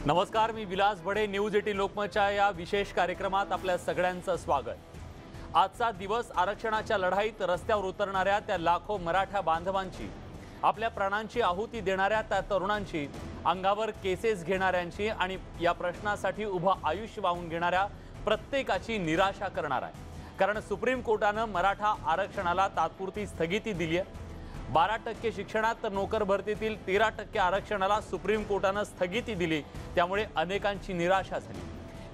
नमस्कार, मी विलास बडे. न्यूज 18 लोकमतच्या या विशेष कार्यक्रमात आपल्या सगळ्यांचं स्वागत. आजचा दिवस आरक्षणाच्या लढाईत रस्त्यावर उतरणाऱ्या त्या लाखो मराठा बांधवांची, आपल्या प्राणांची आहुती देणाऱ्या त्या तरुणांची, अंगावर केसेस घेणाऱ्यांची आणि या प्रश्नासाठी उभं आयुष्य वाहून घेणाऱ्या प्रत्येकाची निराशा करणार आहे. कारण सुप्रीम कोर्टानं मराठा आरक्षणाला तात्पुरती स्थगिती दिली आहे. 12% शिक्षणात तर नोकर भरतीतील 13% आरक्षणाला सुप्रीम कोर्टानं स्थगिती दिली. त्यामुळे अनेकांची निराशा झाली.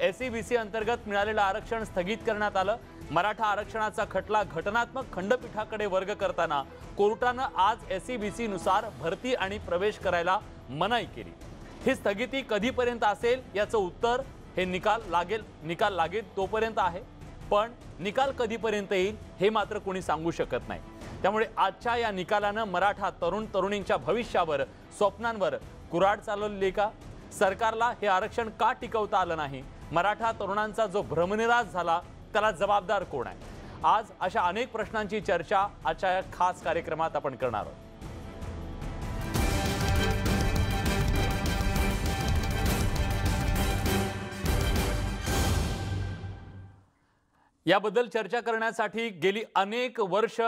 SEBC अंतर्गत मिळालेलं आरक्षण स्थगित करण्यात आलं. मराठा आरक्षणाचा खटला घटनात्मक खंडपीठाकडे वर्ग करताना कोर्टानं आज SEBC नुसार भरती आणि प्रवेश करायला मनाई केली. ही स्थगिती कधीपर्यंत असेल याचं उत्तर हे निकाल लागेल तोपर्यंत आहे. पण निकाल कधीपर्यंत येईल हे मात्र कोणी सांगू शकत नाही. त्यामुळे आजच्या या निकालानं मराठा तरुणींच्या भविष्यावर, स्वप्नांवर कुऱ्हाड चालवली का? सरकारला हे आरक्षण का टिकवता आलं नाही? मराठा तरुणांचा जो भ्रमनिरास झाला त्याला जबाबदार कोण आहे? आज अशा अनेक प्रश्नांची चर्चा आजच्या या खास कार्यक्रमात आपण करणार आहोत. याबद्दल चर्चा करण्यासाठी गेली अनेक वर्ष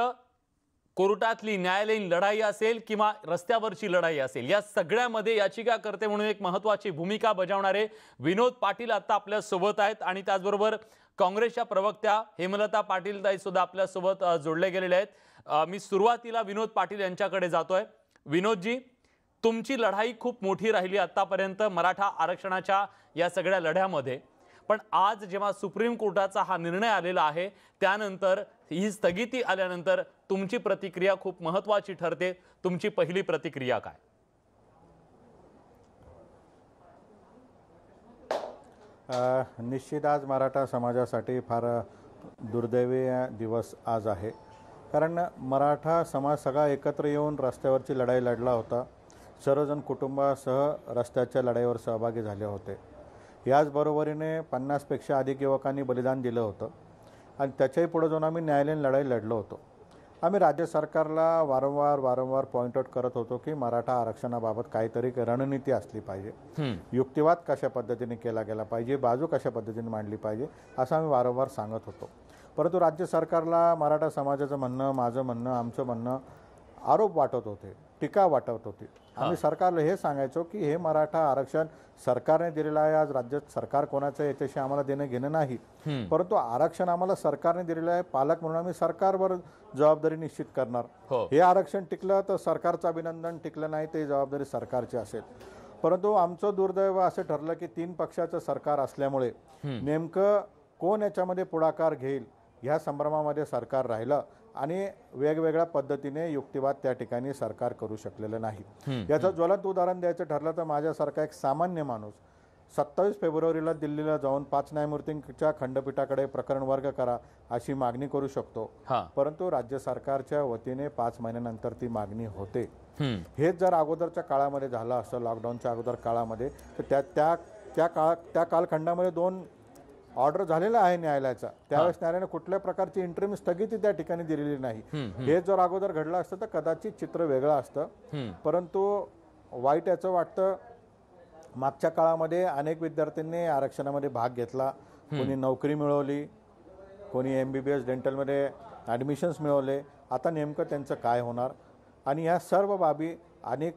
कोर्टातली न्यायालयीन लढाई असेल किंवा रस्त्यावरची लढाई असेल, या सगळ्यामध्ये याचिकाकर्ते म्हणून एक महत्त्वाची भूमिका बजावणारे विनोद पाटील आता आपल्या सोबत आहेत आणि त्याचबरोबर काँग्रेसच्या प्रवक्त्या हेमलता पाटील ताई सुद्धा आपल्या सोबत जोडले गेलेले आहेत. मी सुरुवातीला विनोद पाटील यांच्याकडे जातोय. विनोदजी, तुमची लढाई खूप मोठी राहिली आतापर्यंत मराठा आरक्षणाच्या या सगळ्या लढ्यामध्ये. पण आज जेव्हा सुप्रीम कोर्टाचा हा निर्णय आलेला आहे, त्यानंतर ही स्थगिती आल्यानंतर तुमची प्रतिक्रिया खूप महत्त्वाची ठरते. तुमची पहिली प्रतिक्रिया काय? निश्चित आज मराठा समाजासाठी फार दुर्दैवी दिवस आज आहे. कारण मराठा समाज सगळा एकत्र येऊन रस्त्यावरची लढाई लढला होता. सर्वजण कुटुंबासह रस्त्याच्या लढाईवर सहभागी झाले होते. याचबरोबरीने 50पेक्षा अधिक युवकांनी बलिदान दिलं होतं आणि त्याच्याही पुढे जाऊन आम्ही न्यायालयीन लढाई लढलो होतो. आम्ही राज्य सरकारला वारंवार पॉईंट आउट करत होतो की मराठा आरक्षणाबाबत काहीतरी रणनीती असली पाहिजे, युक्तिवाद कशा पद्धतीने केला गेला पाहिजे, बाजू कशा पद्धतीने मांडली पाहिजे, असं आम्ही वारंवार सांगत होतो. परंतु राज्य सरकारला मराठा समाजाचं म्हणणं, माझं म्हणणं, आमचं म्हणणं आरोप वाटत होते, टीका वाटत होती. आम्ही सरकारला हे सांगायचो की हे मराठा आरक्षण सरकारने दिलेलं आहे. आज राज्यात सरकार कोणाचं आहे याच्याशी आम्हाला देणं घेणं नाही, परंतु आरक्षण आम्हाला सरकारने दिलेलं आहे. पालक म्हणून आम्ही सरकारवर जबाबदारी निश्चित करणार. हे आरक्षण टिकलं तर सरकारचं अभिनंदन, टिकलं नाही ते जबाबदारी सरकारची असेल. परंतु आमचं दुर्दैव असं ठरलं की 3 पक्षाचं सरकार असल्यामुळे नेमकं कोण याच्यामध्ये पुढाकार घेईल ह्या संभ्रमामध्ये सरकार राहिलं आणि वेगवेगळ्या पद्धतीने युक्तिवाद त्या ठिकाणी सरकार करू शकलेलं नाही. याचं ज्वलंत उदाहरण द्यायचं ठरलं तर माझ्यासारखा एक सामान्य माणूस 27 फेब्रुवारीला दिल्लीला जाऊन 5 न्यायमूर्तींच्या खंडपीठाकडे प्रकरण वर्ग करा अशी मागणी करू शकतो. परंतु राज्य सरकारच्या वतीने 5 महिन्यानंतर ती मागणी होते. हेच जर अगोदरच्या काळामध्ये झालं असतं, लॉकडाऊनच्या अगोदर काळामध्ये, तर त्या कालखंडामध्ये 2 ऑर्डर झालेला आहे न्यायालयाचा. त्यावेळेस न्यायालयाने कुठल्या प्रकारची इंटरिम स्थगिती त्या ठिकाणी दिलेली नाही. हे जर अगोदर घडलं असतं तर कदाचित चित्र वेगळं असतं. परंतु वाईट याचं वाटतं, मागच्या काळामध्ये अनेक विद्यार्थ्यांनी आरक्षणामध्ये भाग घेतला. कोणी नोकरी मिळवली, कोणी MBBS डेंटलमध्ये ॲडमिशन्स मिळवले. आता नेमकं त्यांचं काय होणार? आणि ह्या सर्व बाबी अनेक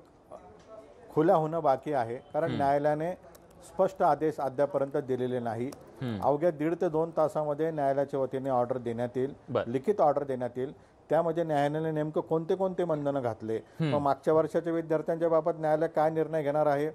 खुल्या होणं बाकी आहे. कारण न्यायालयाने स्पष्ट आदेश अद्यापर्यंत दिलेले नाही. अवघ्या 1.5 ते 2 तासामध्ये न्यायालयाच्या वतीने ऑर्डर देण्यात येईल, लिखित ऑर्डर देण्यात येईल. त्यामध्ये न्यायालयाने नेमकं कोणते बंधनं घातले, मग मागच्या वर्षाच्या विद्यार्थ्यांच्या बाबत न्यायालय काय निर्णय घेणार आहे,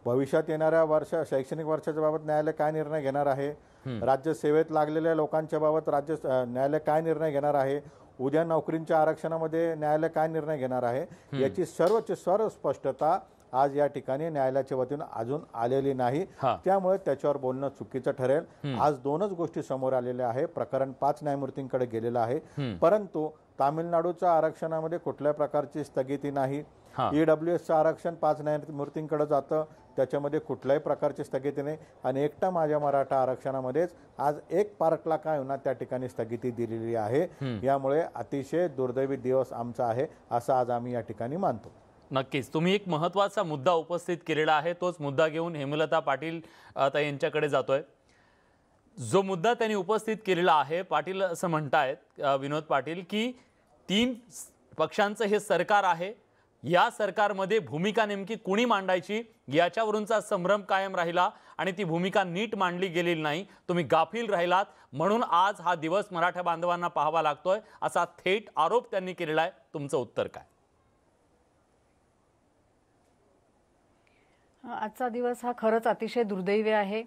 भविष्यात येणाऱ्या शैक्षणिक वर्षाच्या बाबत न्यायालय काय निर्णय घेणार आहे, राज्य सेवेत लागलेल्या लोकांच्या बाबत न्यायालय काय निर्णय घेणार आहे, उद्या नोकरींच्या आरक्षणामध्ये न्यायालय काय निर्णय घेणार आहे, याची सर्व स्पष्टता आज या ठिकाणी न्यायालयाच्या वतीने अजून आलेली नाही. त्यामुळे त्याच्यावर बोलणं चुकीचं ठरेल. आज 2च गोष्टी समोर आलेल्या आहे. प्रकरण 5 न्यायमूर्तींकडे गेलेलं आहे, परंतु तामिळनाडूच्या आरक्षणामध्ये कुठल्या प्रकारची स्थगिती नाही. EWSचं आरक्षण 5 न्यायमूर्तींकडे जातं, त्याच्यामध्ये कुठल्याही प्रकारची स्थगिती नाही. आणि एकटा माझ्या मराठा आरक्षणामध्येच आज 1 पार्टला काय होणार त्या ठिकाणी स्थगिती दिलेली आहे. यामुळे अतिशय दुर्दैवी दिवस आमचा आहे असं आज आम्ही या ठिकाणी मानतो. नक्कीच तुम्ही एक महत्त्वाचा मुद्दा उपस्थित केलेला आहे, तोच मुद्दा घेऊन हेमलता पाटील आता यांच्याकडे जातोय। जो मुद्दा त्यांनी उपस्थित केलेला आहे, पाटील असं म्हणतायत विनोद पाटील की 3 पक्षांचं हे सरकार आहे, या सरकारमध्ये भूमिका नेमकी कुणी मांडायची याच्यावरूनचा संभ्रम कायम राहिला आणि ती भूमिका नीट मांडली गेलेली नाही, तुम्ही गाफील राहिलात म्हणून आज हा दिवस मराठा बांधवांना पाहावा लागतोय, असा थेट आरोप त्यांनी केलेला आहे। तुमचं उत्तर काय? आजचा दिवस हा खरंच अतिशय दुर्दैवी आहे।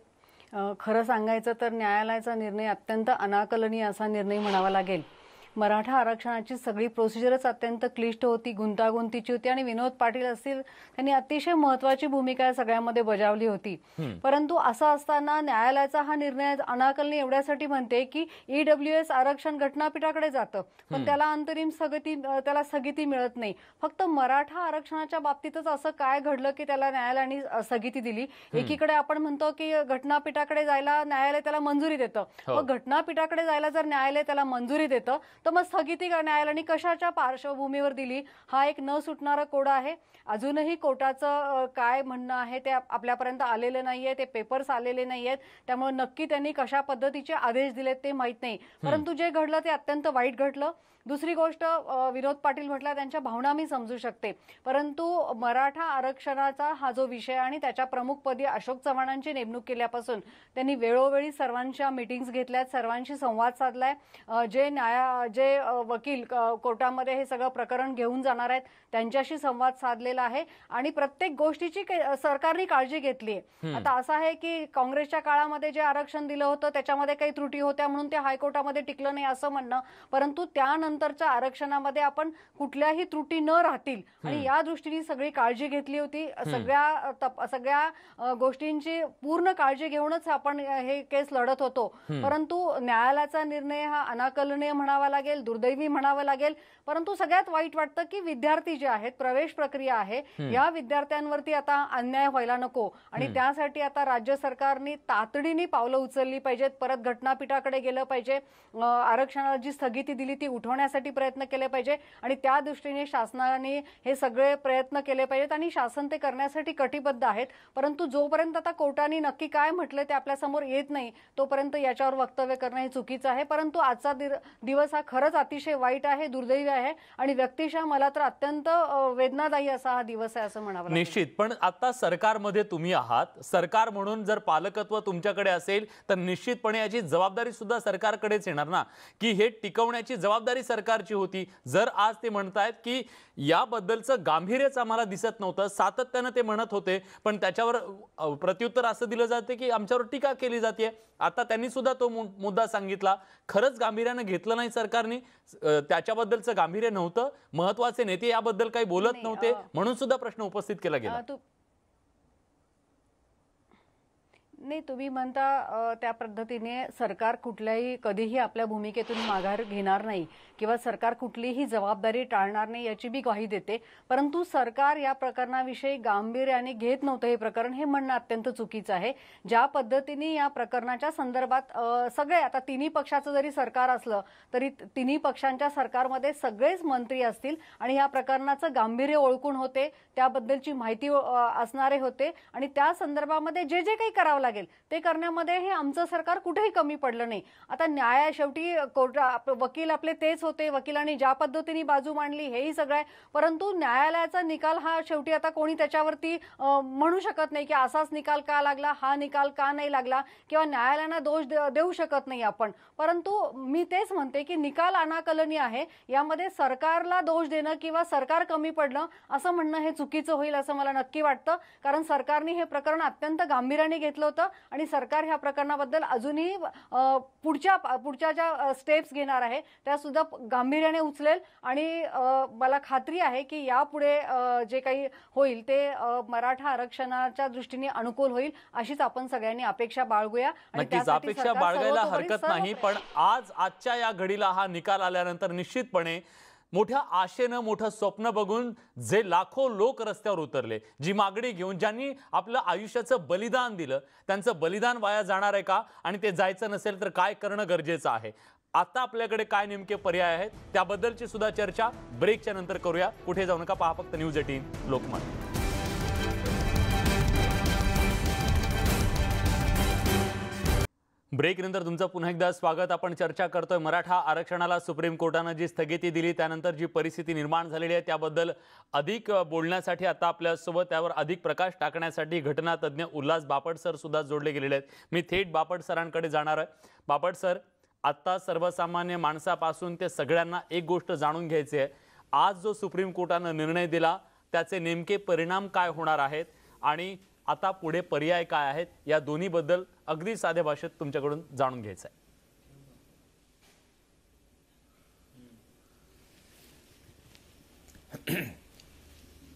खरं सांगायचं तर न्यायालयाचा निर्णय अत्यंत अनाकलनीय असा निर्णय म्हणावा लागेल। मराठा आरक्षणाची सगळी प्रोसिजरच अत्यंत क्लिष्ट होती, गुंतागुंतीची होती आणि विनोद पाटील असतील त्यांनी अतिशय महत्त्वाची भूमिका या सगळ्यामध्ये बजावली होती। परंतु असं असताना न्यायालयाचा हा निर्णय अनाकलनीय एवढ्यासाठी म्हणते की EWS आरक्षण घटनापीठाकडे जातं, पण त्याला अंतरिम स्थगिती मिळत नाही। फक्त मराठा आरक्षणाच्या बाबतीतच असं काय घडलं की त्याला न्यायालयाने स्थगिती दिली? एकीकडे आपण म्हणतो की घटनापीठाकडे जायला न्यायालय त्याला मंजुरी देतं, मग घटनापीठाकडे जायला जर न्यायालय त्याला मंजुरी देतं तर मग स्थगिती न्यायालयाने कशाच्या पार्श्वभूमीवर दिली? हा एक न सुटणारा कोडा आहे। अजूनही कोर्टाचं काय म्हणणं आहे ते आपल्यापर्यंत आलेलं नाहीये, ते पेपर्स आलेले नाहीयेत, त्यामुळे नक्की त्यांनी कशा पद्धतीचे आदेश दिलेत ते माहित नाही। परंतु जे घडलं ते अत्यंत वाईट घडलं। दुसरी गोष्ट, विनोद पाटील म्हटलं त्यांच्या भावना मी समजू शकते, परंतु मराठा आरक्षणाचा हा जो विषय आणि त्याच्या प्रमुखपदी अशोक चव्हाणांची नेमणूक केल्यापासून त्यांनी वेळोवेळी सर्वांच्या मीटिंग्स घेतल्यात, सर्वांशी संवाद साधलाय। जे वकील कोर्टामध्ये हे सगळं प्रकरण घेऊन जाणार आहेत त्यांच्याशी संवाद साधलेला आहे आणि प्रत्येक गोष्टीची सरकारने काळजी घेतली आहे। आता असं आहे की काँग्रेसच्या काळामध्ये जे आरक्षण दिलं होतं त्याच्यामध्ये काही त्रुटी होत्या म्हणून ते हायकोर्टामध्ये टिकलं नाही असं म्हणणं, परंतु त्यानंतरच्या आरक्षणामध्ये आपण कुठल्याही त्रुटी न राहतील आणि या दृष्टीने सगळी काळजी घेतली होती। सगळ्या गोष्टींची पूर्ण काळजी घेऊनच आपण हे केस लढत होतो, परंतु न्यायालयाचा निर्णय हा अनाकलनीय म्हणावा लागेल, दुर्दैवी म्हणावं लागेल। परंतु सगळ्यात वाईट वाटतं की विद्यार्थी जे आहेत, प्रवेश प्रक्रिया आहे, या विद्यार्थ्यांवरती आता अन्याय व्हायला नको आणि त्यासाठी आता राज्य सरकारने तातडीने पावलं उचलली पाहिजेत, परत घटनापीठाकडे गेलं पाहिजे, आरक्षणाला जी स्थगिती दिली ती उठवण्यासाठी प्रयत्न केले पाहिजे आणि त्या दृष्टीने शासनाने हे सगळे प्रयत्न केले पाहिजेत आणि शासन ते करण्यासाठी कटिबद्ध आहेत। परंतु जोपर्यंत आता कोर्टाने नक्की काय म्हटलं ते आपल्या समोर येत नाही तोपर्यंत याच्यावर वक्तव्य करणं हे चुकीचं आहे। परंतु आजचा दिवस हा खरंच अतिशय वाईट आहे, दुर्दैवी आहे आणि व्यक्तिशः मला तर अत्यंत वेदनादायी असा हा दिवस आहे असं म्हणावं लागेल। निश्चित, पण आता सरकारमध्ये तुम्ही आहात, सरकार म्हणून जर पालकत्व तुमच्याकडे असेल तर निश्चितपणे याची जबाबदारी सुद्धा सरकारकडेच येणार ना, की हे टिकवण्याची जबाबदारी सरकारची होती। जर आज ते म्हणतायत की याबद्दलचं गांभीर्यच आम्हाला दिसत नव्हतं, सातत्यानं ते म्हणत होते, पण त्याच्यावर प्रत्युत्तर असं दिलं जाते की आमच्यावर टीका केली जाते। आता त्यांनी सुद्धा तो मुद्दा सांगितला, खरंच गांभीर्यानं घेतलं नाही सरकारने, त्याच्याबद्दलचं गांभीर्य नव्हतं, महत्त्वाचे नेते याबद्दल काही बोलत नव्हते म्हणून सुद्धा प्रश्न उपस्थित केला गेला। नाही, तुम्ही म्हणता त्या पद्धतीने सरकार कधीही आपल्या भूमिकेतून माघार घेणार नाही किंवा सरकार कुठलीही जबाबदारी टाळणार नाही याची मी ग्वाही देते, परंतु सरकार या प्रकरणाविषयी गांभीर्याने घेत नव्हतं हे प्रकरण, हे म्हणणं अत्यंत चुकीचं आहे। ज्या पद्धतीने या प्रकरणाच्या संदर्भात सगळे, आता तिन्ही पक्षाचं जरी सरकार असलं तरी तिन्ही पक्षांच्या सरकारमध्ये सगळेच मंत्री असतील आणि या प्रकरणाचं गांभीर्य ओळखून होते, त्याबद्दलची माहिती असणारे होते आणि त्या संदर्भामध्ये जे जे काही करावं लागेल ते करण्यामध्ये हे आमचं सरकार कुठेही कमी पडलं नाही। आता शेवटी वकील आपले तेच होते, वकिलांनी ज्या पद्धतीने बाजू मांडली हेही सगळं, परंतु न्यायालयाचा निकाल हा शेवटी आता कोणी त्याच्यावरती म्हणू शकत नाही की असाच निकाल का लागला, हा निकाल का नाही लागला किंवा न्यायालयाला दोष देऊ शकत नाही आपण। परंतु मी तेच म्हणते की निकाल अनाकलनीय आहे, यामध्ये सरकारला दोष देणं किंवा सरकार कमी पडलं असं म्हणणं हे चुकीचं होईल असं मला नक्की वाटतं, कारण सरकारने हे प्रकरण अत्यंत गांभीर्याने घेतलं होतं आणि सरकार ह्या प्रकरणाबद्दल अजूनही पुढच्या ज्या स्टेप्स घेणार आहे त्या सुद्धा गांभीर्याने उचलेल आणि मला खात्री आहे की यापुढे जे काही होईल ते मराठा आरक्षणाच्या दृष्टीने अनुकूल होईल अशीच आपण सगळ्यांनी अपेक्षा बाळगूया। नक्कीच अपेक्षा बाळगायला हरकत नाही, पण आजच्या या घडीला हा निकाल आल्यानंतर निश्चितपणे मोठ्या आशेनं, मोठं स्वप्न बघून जे लाखो लोक रस्त्यावर उतरले, जी मागणी घेऊन, ज्यांनी आपलं आयुष्याचं बलिदान दिलं, त्यांचं बलिदान वाया जाणार आहे का आणि ते जायचं नसेल तर काय करणं गरजेचं आहे, आता आपल्याकडे काय नेमके पर्याय आहेत त्याबद्दलची सुद्धा चर्चा ब्रेकच्या नंतर करूया. कुठे जाऊ नका, पहा फक्त न्यूज 18 लोकमत. ब्रेक नंतर तुमचं पुन्हा एकदा स्वागत. आपण चर्चा करतोय मराठा आरक्षणाला सुप्रीम कोर्टानं जी स्थगिती दिली त्यानंतर जी परिस्थिती निर्माण झालेली आहे त्याबद्दल अधिक बोलण्यासाठी आता आपल्यासोबत त्यावर अधिक प्रकाश टाकण्यासाठी घटनातज्ञ उल्हास बापट सर सुद्धा जोडले गेलेले आहेत. मी थेट बापट सरांकडे जाणार आहे. बापट सर, आता सर्वसामान्य माणसापासून ते सगळ्यांना एक गोष्ट जाणून घ्यायची आहे, आज जो सुप्रीम कोर्टानं निर्णय दिला त्याचे नेमके परिणाम काय होणार आहेत आणि आता पुढे पर्याय काय आहेत या दोन्ही बद्दल अगदी साध्या भाषेत तुमच्याकडून जाणून घ्यायचं आहे.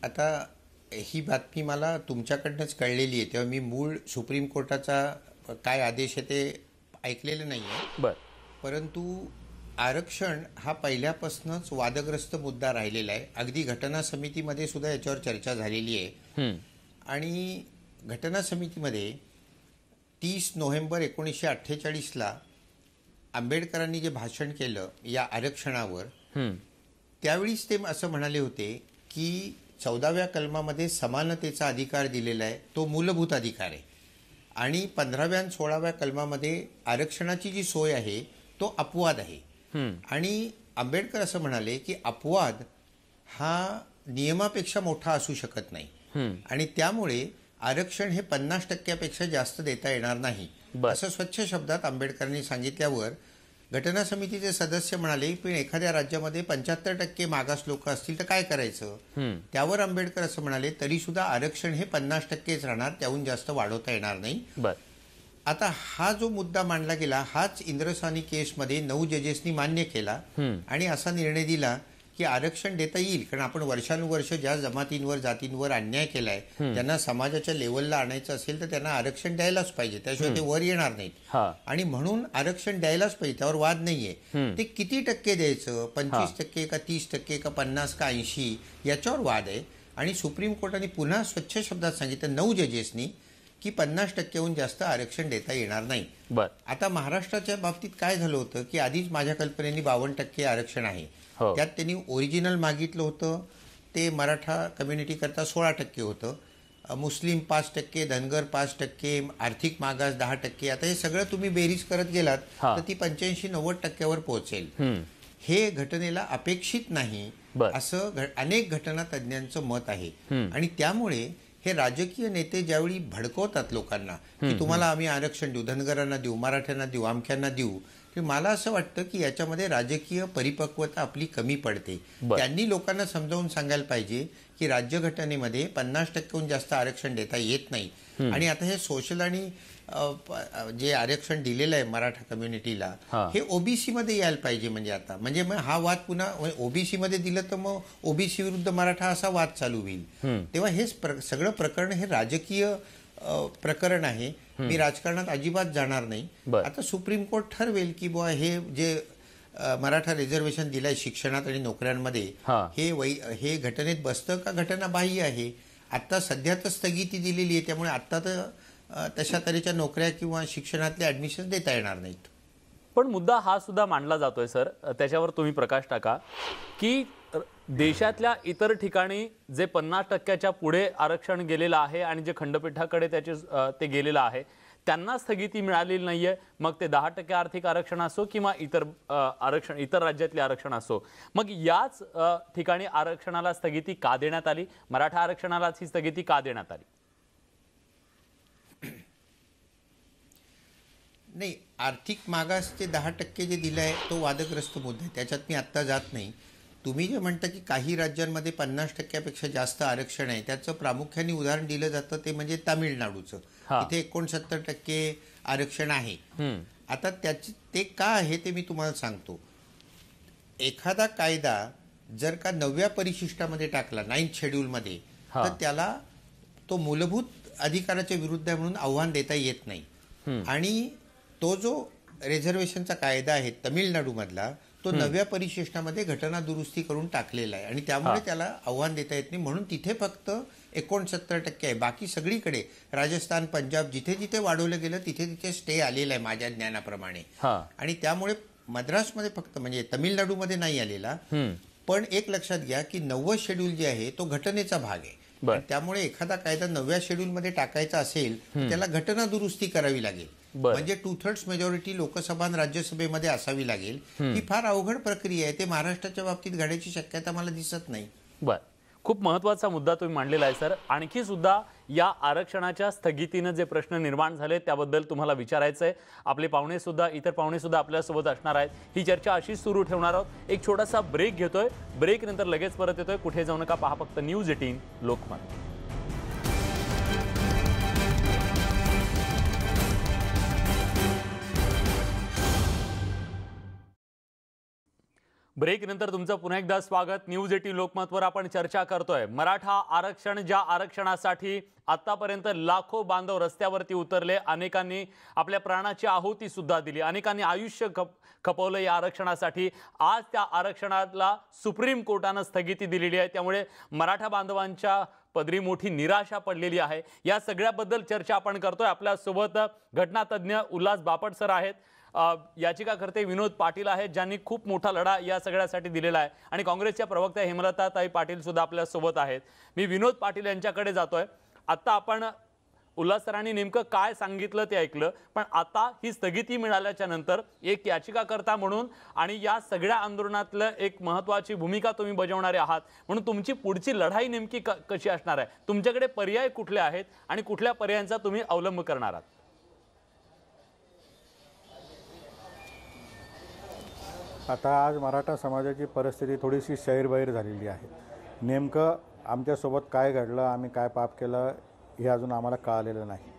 आता ही बातमी मला तुमच्याकडनंच कळलेली आहे, तेव्हा मी मूळ सुप्रीम कोर्टाचा काय आदेश आहे ते ऐकलेलं नाही आहे. बरं. परंतु आरक्षण हा पहिल्यापासूनच वादग्रस्त मुद्दा राहिलेला आहे. अगदी घटना समितीमध्ये सुद्धा याच्यावर चर्चा झालेली आहे. आणि घटना समितीमध्ये 30 नोव्हेंबर 1948ला आंबेडकरांनी जे भाषण केलं या आरक्षणावर, त्यावेळीच ते असं म्हणाले होते की 14व्या कलमामध्ये समानतेचा अधिकार दिलेला आहे, तो मूलभूत अधिकार आहे. आणि 15व्या आणि 16व्या कलमामध्ये आरक्षणाची जी सोय आहे तो अपवाद आहे. आणि आंबेडकर असं म्हणाले की अपवाद हा नियमापेक्षा मोठा असू शकत नाही. आणि त्यामुळे आरक्षण हे 50% जास्त देता येणार नाही असं स्वच्छ शब्दात आंबेडकरांनी सांगितल्यावर घटना समितीचे म्हणाले पण एखाद्या राज्यामध्ये 75% मागास लोक असतील तर काय करायचं. त्यावर आंबेडकर असं म्हणाले तरी सुद्धा आरक्षण हे 50%च राहणार, त्याहून जास्त वाढवता येणार नाही. आता हा जो मुद्दा मांडला गेला हाच इंद्रसानी केसमध्ये 9 जजेसनी मान्य केला आणि असा निर्णय दिला की आरक्षण देता येईल. कारण आपण वर्षानुवर्ष ज्या जमातींवर जातींवर अन्याय केलाय त्यांना समाजाच्या लेवलला आणायचं असेल तर त्यांना आरक्षण द्यायलाच पाहिजे, त्याशिवाय ते वर येणार नाहीत. आणि म्हणून आरक्षण द्यायलाच पाहिजे, त्यावर वाद नाहीये. ते किती टक्के द्यायचं, 25% का 30% का 50 का 80 याच्यावर वाद आहे. आणि सुप्रीम कोर्टाने पुन्हा स्वच्छ शब्दात सांगितलं 9 जजेसनी की 50%हून जास्त आरक्षण देता येणार नाही. आता महाराष्ट्राच्या बाबतीत काय झालं होतं की आधीच माझ्या कल्पनेने 52% आरक्षण आहे. त्यात त्यांनी ओरिजिनल मागितलं होतं ते मराठा कम्युनिटी करता 16% होतं, मुस्लिम 5%, धनगर 5%, आर्थिक मागास 10%. आता हे सगळं तुम्ही बेरीज करत गेलात तर ती 85-90% पोहोचेल. हे घटनेला अपेक्षित नाही असं अनेक घटना तज्ञांचं मत आहे. आणि त्यामुळे हे राजकीय नेते ज्यावेळी भडकवतात लोकांना की तुम्हाला आम्ही आरक्षण देऊ, धनगरांना देऊ, मराठ्यांना देऊ, आमक्यांना देऊ, की मला असं वाटतं की याच्यामध्ये राजकीय परिपक्वता आपली कमी पडते. त्यांनी लोकांना समजावून सांगायला पाहिजे की राज्यघटनेमध्ये 50%हून जास्त आरक्षण देता येत नाही. आणि आता हे सोशल आणि जे आरक्षण दिलेलं आहे मराठा कम्युनिटीला हे ओबीसी मध्ये यायला पाहिजे. म्हणजे आता म्हणजे मग हा वाद पुन्हा ओबीसी मध्ये दिलं तर मग ओबीसी विरुद्ध मराठा असा वाद चालू होईल. तेव्हा हे सगळं प्रकरण हे राजकीय प्रकरण आहे. मी राजकारणात अजिबात जाणार नाही. आता सुप्रीम कोर्ट ठरवेल की बुवा हे जे मराठा रिझर्वेशन दिलंय शिक्षणात आणि नोकऱ्यांमध्ये हे घटनेत बसतं का घटना बाह्य आहे. आता सध्या तर स्थगिती दिलेली आहे, त्यामुळे आता तर तशा तऱ्हेच्या नोकऱ्या किंवा शिक्षणातले ऍडमिशन देता येणार नाहीत. पण मुद्दा हा सुद्धा मांडला जातोय सर, त्याच्यावर तुम्ही प्रकाश टाका की देशातल्या इतर ठिकाणी जे 50%च्या पुढे आरक्षण गेलेलं आहे आणि जे खंडपीठाकडे ते गेलेलं आहे त्यांना स्थगिती मिळालेली नाहीये. मग ते 10% आर्थिक आरक्षण असो किंवा इतर राज्यातले आरक्षण असो, मग याच ठिकाणी आरक्षणाला स्थगिती का देण्यात आली, मराठा आरक्षणाला ही स्थगिती का देण्यात आली? नाही, आर्थिक मागास ते 10% जे दिलं आहे तो वादग्रस्त मुद्दा आहे, त्याच्यात मी आत्ता जात नाही. तुम्ही जे म्हणता की काही राज्यांमध्ये 50%पेक्षा जास्त आरक्षण आहे, त्याचं प्रामुख्याने उदाहरण दिलं जातं ते म्हणजे तामिळनाडूचं. इथे 69% आरक्षण आहे. आता ते का आहे ते मी तुम्हाला सांगतो. एखादा कायदा जर का 9व्या परिशिष्टामध्ये टाकला 9th शेड्यूलमध्ये तर त्याला तो मूलभूत अधिकाराच्या विरुद्ध आहे म्हणून आव्हान देता येत नाही. आणि तो जो रिझर्वेशनचा कायदा आहे तमिळनाडूमधला तो 9व्या परिशिष्टामध्ये घटना दुरुस्ती करून टाकलेला आहे आणि त्यामुळे त्याला आव्हान देता येत नाही. म्हणून तिथे फक्त 69% आहे. बाकी सगळीकडे राजस्थान, पंजाब जिथे जिथे वाढवलं गेलं तिथे तिथे स्टे आलेला आहे माझ्या ज्ञानाप्रमाणे. आणि त्यामुळे मद्रासमध्ये फक्त म्हणजे तमिळनाडूमध्ये नाही आलेला, पण एक लक्षात घ्या की 90 शेड्यूल जे आहे तो घटनेचा भाग आहे. आणि त्यामुळे एखादा कायदा 9व्या शेड्यूलमध्ये टाकायचा असेल तर त्याला घटना दुरुस्ती करावी लागेल. म्हणजे 2/3 मेजॉरिटी लोकसभा आणि राज्यसभेमध्ये असावी लागेल. ही फार अवघड प्रक्रिया आहे. ते महाराष्ट्राच्या बाबतीत घडायची शक्यता मला दिसत नाही. बर, खूप महत्त्वाचा मुद्दा तुम्ही मांडलेला आहे सर. आणखी सुद्धा या आरक्षणाच्या स्थगितीनं जे प्रश्न निर्माण झाले त्याबद्दल तुम्हाला विचारायचं आहे. आपले इतर पाहुणे सुद्धा आपल्यासोबत असणार आहेत. ही चर्चा अशीच सुरू ठेवणार आहोत. एक छोटासा ब्रेक घेतोय. ब्रेक नंतर लगेच परत येतोय. कुठे जाऊ नका, पहा फक्त न्यूज 18 लोकमत. ब्रेक नंतर तुमचं पुन्हा एकदा स्वागत. न्यूज 18 लोकमतवर आपण चर्चा करतोय. मराठा आरक्षण, ज्या आरक्षणासाठी आतापर्यंत लाखो बांधव रस्त्यावरती उतरले, अनेकांनी आपल्या प्राणाची आहुती सुद्धा दिली, अनेकांनी आयुष्य खपवलं या आरक्षणासाठी. आज त्या आरक्षणाला सुप्रीम कोर्टानं स्थगिती दिलेली आहे. त्यामुळे मराठा बांधवांच्या पदरी मोठी निराशा पडलेली आहे. या सगळ्याबद्दल चर्चा आपण करतोय. आपल्यासोबत घटनातज्ञ उल्हास बापट सर आहेत, याचिकाकर्ते विनोद पाटील आहेत, ज्यांनी खूप मोठा लढा या सगळ्यासाठी दिलेला आहे, आणि काँग्रेसच्या प्रवक्त्या हेमलताताई पाटील सुद्धा आपल्या सोबत आहेत. मी विनोद पाटील यांच्याकडे जातोय. आता आपण उल्हास सरांनी नेमकं काय सांगितलं ते ऐकलं, पण आता ही स्थगिती मिळाल्याच्या नंतर एक याचिकाकर्ता म्हणून आणि या सगळ्या आंदोलनातलं एक महत्त्वाची भूमिका तुम्ही बजावणारे आहात, म्हणून तुमची पुढची लढाई नेमकी कशी असणार आहे? तुमच्याकडे पर्याय कुठले आहेत आणि कुठल्या पर्यायांचा तुम्ही अवलंब करणार आहात? आता आज मराठा समाजाची परिस्थिती थोडीशी शैरबैर झालेली आहे. नेमकं आमच्यासोबत काय घडलं, आम्ही काय पाप केलं हे अजून आम्हाला कळालेलं नाही.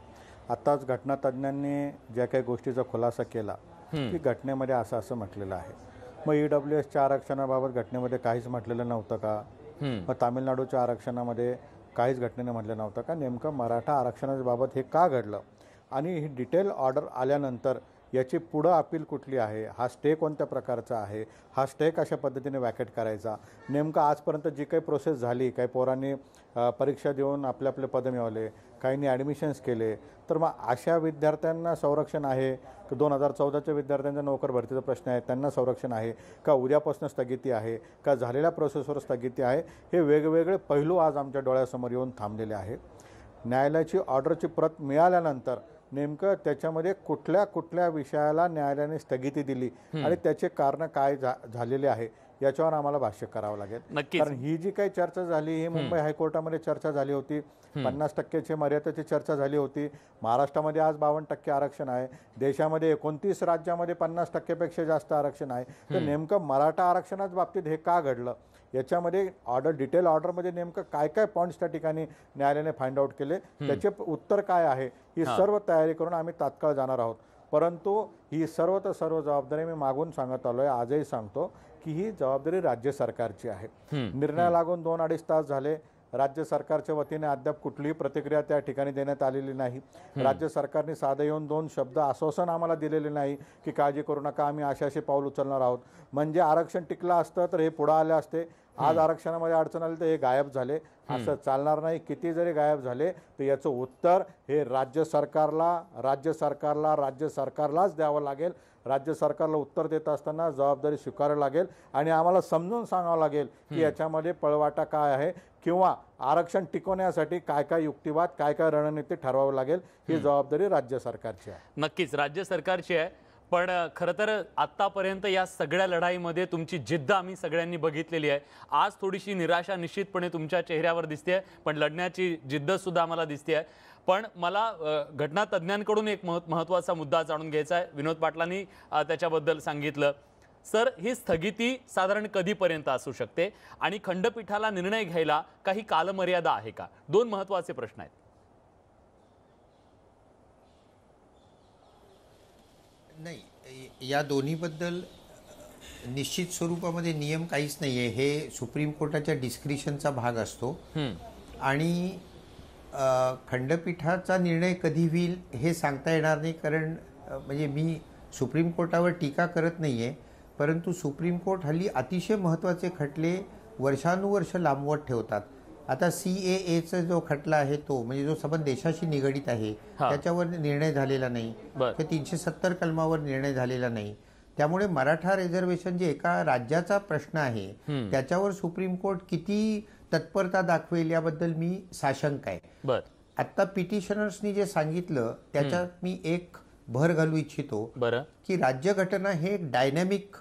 आत्ताच घटनातज्ञांनी ज्या काही गोष्टीचा खुलासा केला की घटनेमध्ये असं म्हटलेलं आहे. मग EWSच्या आरक्षणाबाबत घटनेमध्ये काहीच म्हटलेलं नव्हतं का? मग तामिळनाडूच्या आरक्षणामध्ये काहीच घटनेने म्हटलं नव्हतं का? नेमकं मराठा आरक्षणाबाबत हे का घडलं आणि ही डिटेल ऑर्डर आल्यानंतर याची पुढं अपील कुठली आहे, हा स्टे कोणत्या प्रकारचा आहे, हा स्टे कशा पद्धतीने वॅकेट करायचा, नेमकं आजपर्यंत जी काही प्रोसेस झाली, काही पोरांनी परीक्षा देऊन आपले पदं मिळवले, काहींनी ॲडमिशन्स केले, तर मग अशा विद्यार्थ्यांना संरक्षण आहे की 2014च्या विद्यार्थ्यांचा नोकर भरतीचा प्रश्न आहे त्यांना संरक्षण आहे का, उद्यापासून स्थगिती आहे का, झालेल्या प्रोसेसवर स्थगिती आहे, हे वेगवेगळे पैलू आज आमच्या डोळ्यासमोर येऊन थांबलेले आहे. न्यायालयाची ऑर्डरची प्रत मिळाल्यानंतर नेमकं त्याच्यामध्ये कुठल्या विषयाला न्यायालयाने स्थगिती दिली आणि त्याचे कारण काय झालेले आहे याच्यावर आम्हाला भाष्य करावं लागेल. कारण ही जी काही चर्चा झाली ही मुंबई हायकोर्टामध्ये चर्चा झाली होती, 50% मर्यादेची चर्चा झाली होती. महाराष्ट्रामध्ये आज 52% आरक्षण आहे, देशामध्ये 29 राज्यामध्ये 50%पेक्षा जास्त आरक्षण आहे. तर नेमकं मराठा आरक्षणाच्या बाबतीत हे का घडलं, याच्यामध्ये डिटेल ऑर्डरमध्ये नेमकं काय पॉईंट्स त्या ठिकाणी न्यायालयाने फाइंड आउट केले, त्याचे उत्तर काय आहे, ही सर्व तयारी करून आम्ही तात्काळ जाणार आहोत. परंतु ही सर्व जबाबदारी मी मागून सांगत आलोय, आजही सांगतो की ही जबाबदारी राज्य सरकारची आहे. निर्णय लागून 2-2.5 तास झाले. राज्य सरकारच्या वतीने अद्याप कुठलीही प्रतिक्रिया त्या ठिकाणी देण्यात आलेली नाही. राज्य सरकारने साधे येऊन 2 शब्द आश्वासन आम्हाला दिलेले नाही की काळजी करू नका, आम्ही असे पाऊल उचलणार आहोत. म्हणजे आरक्षण टिकलं असतं तर हे पुढे आले असते. आज आरक्षणामध्ये अडचण आली तर हे गायब झाले, असं चालणार नाही. किती जरी गायब झाले तर याचं उत्तर हे राज्य सरकारलाच द्यावं लागेल. राज्य सरकारला उत्तर देत असताना जबाबदारी स्वीकारावी लागेल आणि आम्हाला समजून सांगावं लागेल की याच्यामध्ये पळवाटा काय आहे किंवा आरक्षण टिकवण्यासाठी काय युक्तिवाद, काय रणनीती ठरवावी लागेल. ही जबाबदारी राज्य सरकारची आहे. नक्कीच राज्य सरकारची आहे. पण खरं तर आत्तापर्यंत या सगळ्या लढाईमध्ये तुमची जिद्द आम्ही सगळ्यांनी बघितलेली आहे. आज थोडीशी निराशा निश्चितपणे तुमच्या चेहऱ्यावर दिसते, पण लढण्याची जिद्द सुद्धा आम्हाला दिसते. पण मला घटनातज्ञांकडून एक महत्त्वाचा मुद्दा जाणून घ्यायचा आहे. विनोद पाटलांनी त्याच्याबद्दल सांगितलं. सर, ही स्थगिती साधारण कधीपर्यंत असू शकते आणि खंडपीठाला निर्णय घ्यायला काही कालमर्यादा आहे का? 2 महत्त्वाचे प्रश्न आहेत. नाही, या दोन्हीबद्दल निश्चित स्वरूपामध्ये नियम काहीच नाही आहे. हे सुप्रीम कोर्टाच्या डिस्क्रिशनचा भाग असतो आणि खंडपीठाचा निर्णय कधी होईल हे सांगता येणार नाही. कारण म्हणजे मी सुप्रीम कोर्टावर टीका करत नाही आहे, परंतु सुप्रीम कोर्ट हल्ली अतिशय महत्त्वाचे खटले वर्षानुवर्ष लांबवत ठेवतात. आता CAAचा जो खटला आहे तो म्हणजे जो संबंध देशाशी निगडीत आहे त्याच्यावर निर्णय झालेला नाही, 370 कलमावर निर्णय झालेला नाही. त्यामुळे मराठा रिझर्वेशन जे एका राज्याचा प्रश्न आहे त्याच्यावर सुप्रीम कोर्ट किती तत्परता दाखवेल याबद्दल मी साशंक आहे. बर, आता पिटिशनर्सनी जे सांगितलं त्याच्यात मी एक भर घालू इच्छितो बरं, की राज्यघटना हे एक डायनॅमिक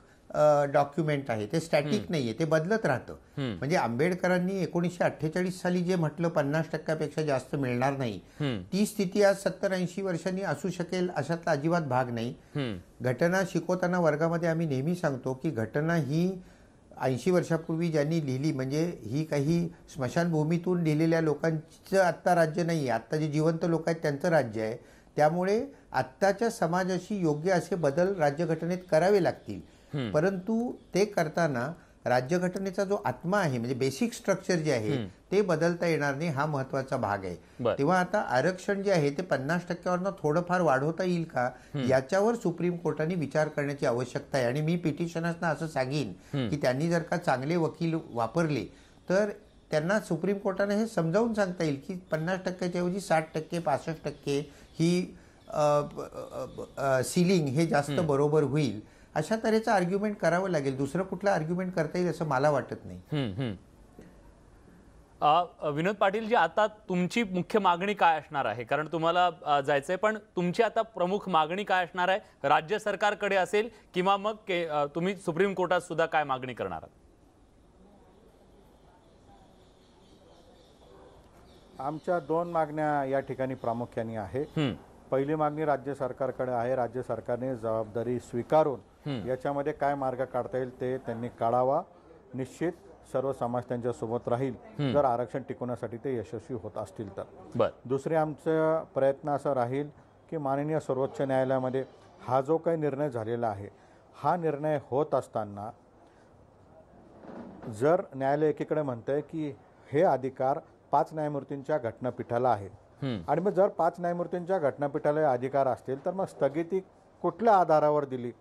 डॉक्युमेंट आहे, ते स्टॅटिक नाहीये, ते बदलत राहतं. म्हणजे आंबेडकरांनी 1948 साली जे म्हटलं 50% जास्त मिळणार नाही, ती स्थिती आज 70-80 वर्षांनी असू शकेल अशातला अजिबात भाग नाही. घटना शिकवताना वर्गामध्ये आम्ही नेहमी सांगतो की घटना ही 80 वर्षापूर्वी ज्यांनी लिहिली, म्हणजे ही काही स्मशानभूमीतून लिहिलेल्या लोकांचं आत्ता राज्य नाही आहे, आत्ता जे जिवंत लोक आहेत त्यांचं राज्य आहे. त्यामुळे आत्ताच्या समाजाशी योग्य असे बदल राज्यघटनेत करावे लागतील. परंतु ते करताना राज्यघटनेचा जो आत्मा आहे, म्हणजे बेसिक स्ट्रक्चर जे आहे ते बदलता येणार नाही, हा महत्वाचा भाग आहे. तेव्हा आता आरक्षण जे आहे ते 50%वरनं थोडंफार वाढवता येईल का याच्यावर सुप्रीम कोर्टाने विचार करण्याची आवश्यकता आहे. आणि मी पिटिशनर्सना असं सांगेन की त्यांनी जर का चांगले वकील वापरले तर त्यांना सुप्रीम कोर्टाने हे समजावून सांगता येईल की 50%च्या ऐवजी 60%, 65% ही सिलिंग हे जास्त बरोबर होईल. अशा तऱ्हेचं आर्ग्युमेंट करावं लागेल. दुसरं कुठलं आर्ग्युमेंट करता येईल असं मला वाटत नाही. विनोद पाटील जी, आता तुमची मुख्य मागणी काय असणार आहे? कारण तुम्हाला जायचंय, पण तुमची आता प्रमुख मागणी काय असणार आहे? राज्य सरकारकडे असेल किंवा मग तुम्ही सुप्रीम कोर्टात सुद्धा काय मागणी करणार आहात? आमच्या 2 मागण्या या ठिकाणी प्रामुख्याने आहे. पहिली मागणी राज्य सरकारकडे आहे. राज्य सरकारने जबाबदारी स्वीकारून याच्यामध्ये काय मार्ग काढता येईल ते त्यांनी काढावा. निश्चित सर्व समाज त्यांच्या सोबत राहील जर आरक्षण टिकवण्यासाठी ते यशस्वी होत असतील तर. दुसरे आमचा प्रयत्न असा राहील की माननीय सर्वोच्च न्यायालयामध्ये हा जो काही निर्णय झालेला आहे, हा निर्णय होत असताना जर न्यायालय एकीकडे म्हणतंय की हे अधिकार 5 न्यायमूर्तींच्या घटनापीठाला आहे, आणि मग जर 5 न्यायमूर्तींच्या घटनापीठाला अधिकार असतील तर मग स्थगिती कुठल्या आधारावर दिली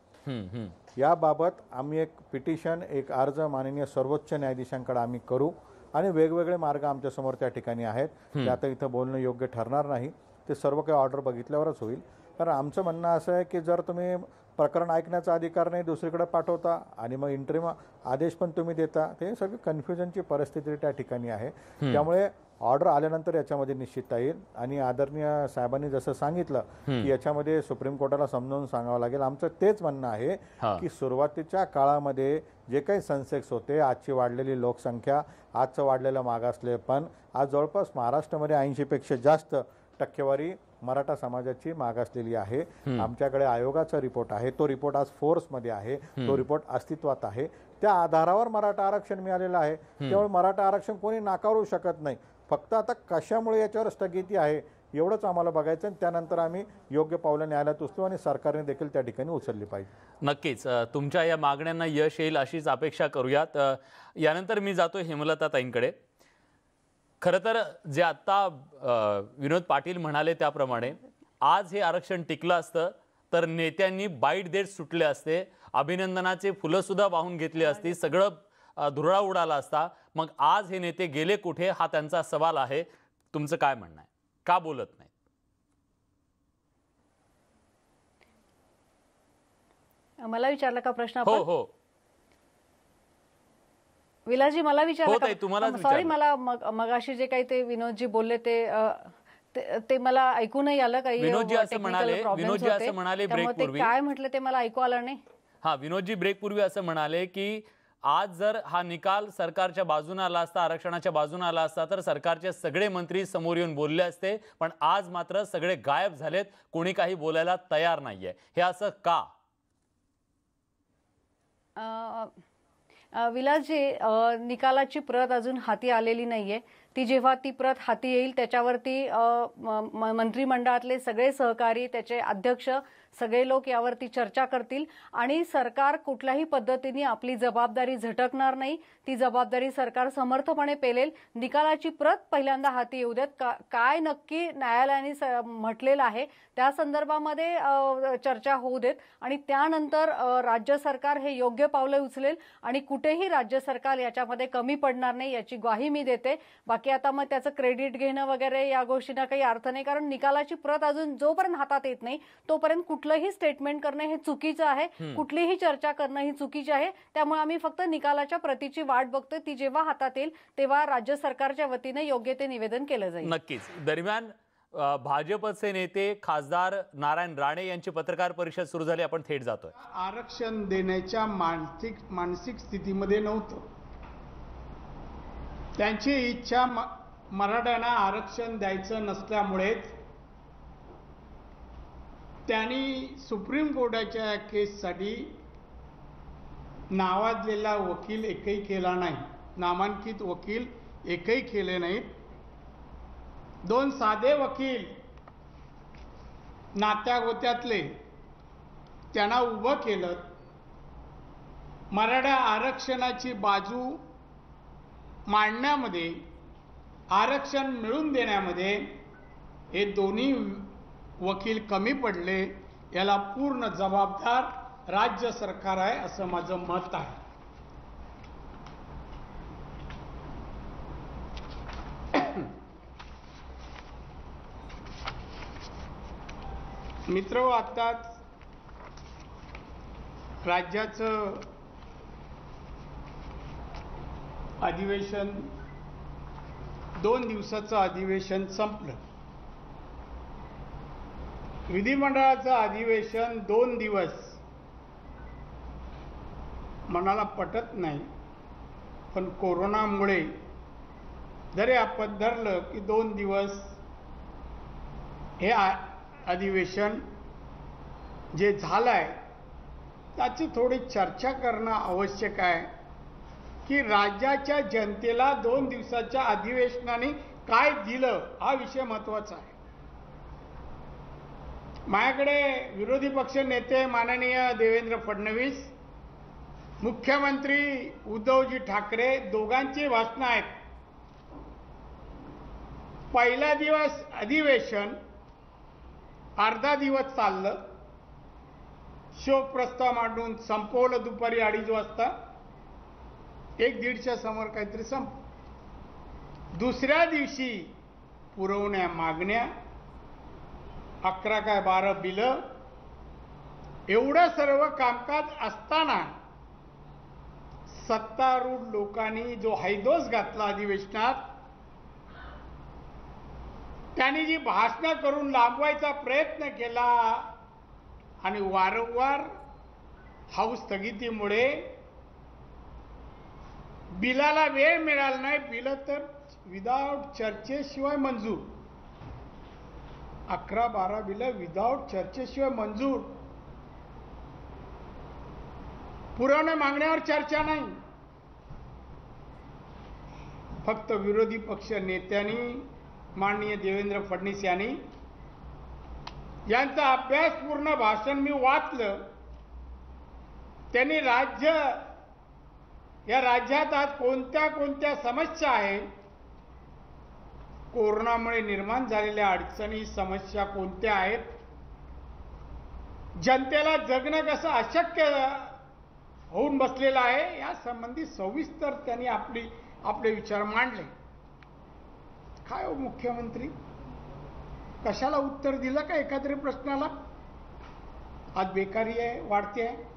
याबाबत आम्ही एक पिटिशन, एक अर्ज माननीय सर्वोच्च न्यायाधीशांकडे आम्ही करू. आणि वेगवेगळे मार्ग आमच्यासमोर त्या ठिकाणी आहेत. ते आता इथं बोलणं योग्य ठरणार नाही, ते सर्व काही ऑर्डर बघितल्यावरच होईल. कारण आमचं म्हणणं असं आहे की जर तुम्ही प्रकरण ऐकण्याचा अधिकार नाही दुसरीकडे पाठवता आणि मग इंटरिम आदेश पण तुम्ही देता, ते सगळी कन्फ्युजनची परिस्थिती त्या ठिकाणी आहे. त्यामुळे ऑर्डर आल्यानंतर याच्यामध्ये निश्चितता येईल. आणि आदरणीय साहेबांनी जसं सांगितलं की याच्यामध्ये सुप्रीम कोर्टाला समजावून सांगावं लागेल. आमचं तेच म्हणणं आहे की सुरुवातीच्या काळामध्ये जे काही सेन्सेक्स होते, आजची वाढलेली लोकसंख्या, आजचं वाढलेलं मागासलेपण, आज जवळपास महाराष्ट्रामध्ये 80पेक्षा जास्त टक्केवारी मराठा समाजाची मागासलेली आहे. आमच्याकडे आयोगाचा रिपोर्ट आहे, तो रिपोर्ट आज फोर्समध्ये आहे, तो रिपोर्ट अस्तित्वात आहे. त्या आधारावर मराठा आरक्षण मिळालेलं आहे. त्यामुळे मराठा आरक्षण कोणी नाकारू शकत नाही. फक्त आता कशामुळे याच्यावर स्थगिती आहे एवढंच आम्हाला बघायचं, आणि त्यानंतर आम्ही योग्य पावलं न्यायालयात उचलू आणि सरकारने देखील त्या ठिकाणी उचलली पाहिजे. नक्कीच तुमच्या या मागण्यांना यश येईल अशीच अपेक्षा करूयात. यानंतर मी जातो हेमलता ताईंकडे. खरं तर जे आत्ता विनोद पाटील म्हणाले त्याप्रमाणे आज हे आरक्षण टिकलं असतं तर नेत्यांनी बाईट देत सुटले असते, अभिनंदनाचे फुलं सुद्धा वाहून घेतली असती, सगळं धुरळा उडाला असता. मग आज हे नेते गेले कुठे हा त्यांचा सवाल आहे. तुमचं काय म्हणणं आहे? का बोलत नाही? मला विचारला का प्रश्न हो आपण? हो विलासजी मला हो विचारलं ताई, तुम्हालाच का? सॉरी, विचारलं. मला मगाशी जे काही ते विनोदजी बोलले ते मला ऐकू नाही आलं. काही विनोदजी असं technical म्हणाले, problems विनोदजी होते. असं म्हणाले त्यामुळे break ते पूर्वी. काय म्हटलं ते मला ऐकू आलं नाही. हा, विनोदजी ब्रेकपूर्वी असं म्हणाले की आज जर हा निकाल सरकारच्या बाजूने आला असता, आरक्षणाच्या बाजूने आला असता तर सरकारचे सगळे मंत्री समोर येऊन बोलले असते. पण आज मात्र सगळे गायब झालेत, कोणी काही बोलायला तयार नाहीये. हे असं का? विलासजी, निकालाची प्रत अजून हाती आलेली नाहीये. ती जेव्हा ती प्रत हाती येईल त्याच्यावरती मंत्रिमंडळातले सगळे सहकारी, त्याचे अध्यक्ष, सगळे लोक यावरती चर्चा करतील आणि सरकार कुठल्याही पद्धतीने आपली जबाबदारी झटकणार नाही. ती जबाबदारी सरकार समर्थपणे पेलेल. निकालाची प्रत पहिल्यांदा हाती येऊ देत. काय नक्की न्यायालयाने म्हटलेलं आहे त्या संदर्भामध्ये चर्चा होऊ देत आणि त्यानंतर राज्य सरकार हे योग्य पावलं उचलेल आणि कुठेही राज्य सरकार याच्यामध्ये कमी पडणार नाही याची ग्वाही मी देते. बाकी आता मग त्याचं क्रेडिट घेणं वगैरे या गोष्टींना काही अर्थ नाही, कारण निकालाची प्रत अजून जोपर्यंत हातात येत नाही तोपर्यंत कुठलंही स्टेटमेंट करणं हे चुकीचं आहे, कुठलीही चर्चा करणं ही चुकीची आहे. त्यामुळे आम्ही फक्त निकालाच्या प्रतीची वाट बघतोय. ती जेव्हा हातात येईल तेव्हा राज्य सरकारच्या वतीने योग्य ते निवेदन केलं जाईल. नक्कीच. दरम्यान भाजपचे नेते खासदार नारायण राणे यांची पत्रकार परिषद सुरू झाली. आपण थेट जातोय. आरक्षण देण्याच्या मानसिक स्थितीमध्ये नव्हतं. त्यांची इच्छा मराठ्यांना आरक्षण द्यायचं नसल्यामुळेच त्यांनी सुप्रीम कोर्टाच्या केससाठी नावाजलेला वकील एकही केला नाही, नामांकित वकील एकही केले नाहीत. 2 साधे वकील नात्यागोत्यातले त्यांना उभं केलं. मराठा आरक्षणाची बाजू मांडण्यामध्ये, आरक्षण मिळवून देण्यामध्ये हे दोन्ही वकील कमी पडले. याला पूर्ण जबाबदार राज्य सरकार आहे असं माझं मत आहे. मित्र, आताच राज्याचं अधिवेशन 2 दिवसाचं अधिवेशन संपलं. विधिमंडळाचं अधिवेशन 2 दिवस मनाला पटत नाही, पण कोरोनामुळे जरी आपण धरलं की 2 दिवस हे अधिवेशन जे झालंय त्याची थोडी चर्चा करणं आवश्यक आहे की राज्याच्या जनतेला 2 दिवसाच्या अधिवेशनाने काय दिलं हा विषय महत्त्वाचा आहे. माझ्याकडे विरोधी पक्ष नेते माननीय देवेंद्र फडणवीस, मुख्यमंत्री उद्धवजी ठाकरे दोघांची भाषणं आहेत. पहिला दिवस अधिवेशन अर्धा दिवस चाललं, शोक प्रस्ताव मांडून संपवलं दुपारी 2:30 वाजता, 1:30च्या समोर काहीतरी दुसऱ्या दिवशी पुरवण्या मागण्या, 11 काय 12 बिलं, एवढं सर्व कामकाज असताना सत्तारूढ लोकांनी जो हैदोस घातला अधिवेशनात, त्यांनी जी भाषणं करून लांबवायचा प्रयत्न केला आणि वारंवार हाऊस स्थगितीमुळे बिलाला वेळ मिळाला नाही. बिलं तर विदाउट चर्चेशिवाय मंजूर, 11-12 बिलं विदाउट चर्चेशिवाय मंजूर. पुरवण्या मागण्यावर चर्चा नाही. फक्त विरोधी पक्ष नेत्यांनी, माननीय देवेंद्र फडणवीस यांनी यांचा अभ्यासपूर्ण भाषण मी वाचलं. त्यांनी या राज्यात आज कोणत्या समस्या आहेत, कोरोनामुळे निर्माण झालेल्या अडचणी, समस्या कोणत्या आहेत, जनतेला जगणं कसं अशक्य होऊन बसलेलं आहे, या संबंधी सविस्तर त्यांनी आपले विचार मांडले. काय हो मुख्यमंत्री, कशाला उत्तर दिलं का एखाद्या प्रश्नाला? आज बेकारी आहे, वाढते आहे.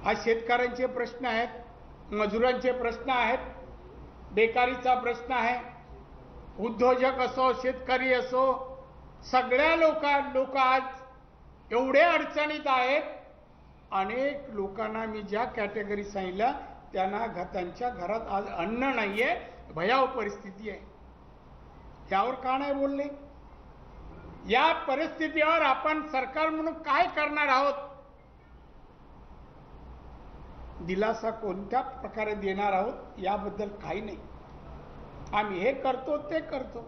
आज शेतकऱ्यांचे प्रश्न आहेत, मजुरांचे प्रश्न आहेत, बेकारीचा प्रश्न आहे. उद्योजक असो, शेतकरी असो, सगळ्या लोक आज एवढे अडचणीत आहेत. अनेक लोकांना मी ज्या कॅटेगरी सांगितल्या त्यांना त्यांच्या घरात आज अन्न नाहीये, भयावह परिस्थिती आहे. यावर का नाही बोलले? या परिस्थितीवर आपण सरकार म्हणून काय करणार आहोत? दिलासा कोणत्या प्रकारे देणार आहोत याबद्दल काही नाही. आम्ही हे करतो ते करतो.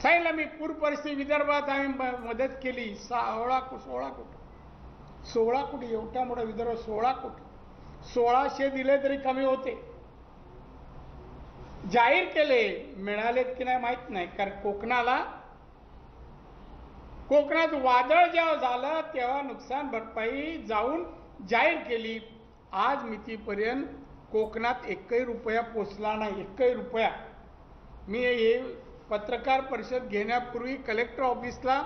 सांगितलं मी पूर परिस्थिती विदर्भात आम्ही मदत केली 16 कोटी, एवढा मोठा विदर्भ 16 कोटी, 1600 दिले तरी कमी होते. जाहीर केले, मिळालेत की नाही माहित नाही. कारण कोकणात वादळ जेव्हा झालं तेव्हा नुकसान भरपाई जाऊन जाहीर केली. आज मितीपर्यंत कोकणात 1 रुपया पोचला नाही. 1 रुपया. मी हे पत्रकार परिषद घेण्यापूर्वी कलेक्टर ऑफिसला